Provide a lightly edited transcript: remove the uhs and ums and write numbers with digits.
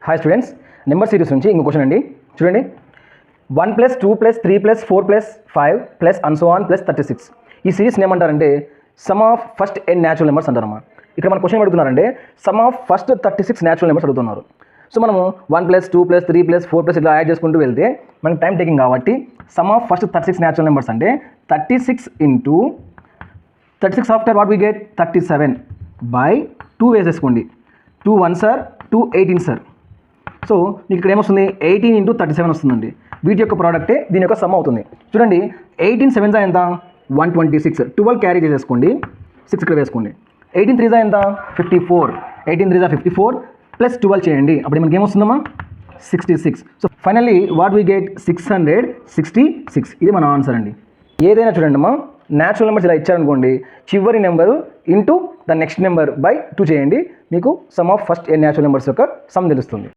Hi students, number series నుంచి ఇంకో question అండి. చూడండి, 1 + 2 + 3 + 4 + 5 + and so on + 36. ఈ సిరీస్ని ఏమంటారంటే sum of first n natural numbers అంటారమ్మా. ఇక్కడ మన క్వశ్చన్ అడుగుతున్నారంటే sum of first 36 natural numbers అడుగుతున్నారు. సో మనము 1 + 2 + 3 + 4 ఇలా యాడ్ చేసుకుంటూ వెళ్తే మనకి టైం టేకింగ్ కాబట్టి some of first 36 natural numbers అంటే 36 into 36 after what we get 37 by 2 వేసేసుకోండి. 2 1s are 2 18s are. So మీకు ఇక్కడ ఏమొస్తుంది 18 ఇంటూ 37 వస్తుందండి. వీటి యొక్క ప్రోడక్టే దీని యొక్క సమ్ అవుతుంది. చూడండి, 18 7 ఎంత 126, 12 క్యారీ చేసేసుకోండి, 6 ఇక్కడ వేసుకోండి. 18 3 ఎంత 54, 18 3 54 ప్లస్ 12 చేయండి, అప్పుడు మనకి ఏమొస్తుందమ్మా 66. So finally what we get 666. ఇది మన ఆన్సర్ అండి. ఏదైనా చూడండి అమ్మా, న్యాచురల్ నెంబర్స్ ఇలా ఇచ్చారనుకోండి, చివరి number into the next number by 2 చేయండి, మీకు some of first n natural numbers యొక్క సమ్ తెలుస్తుంది.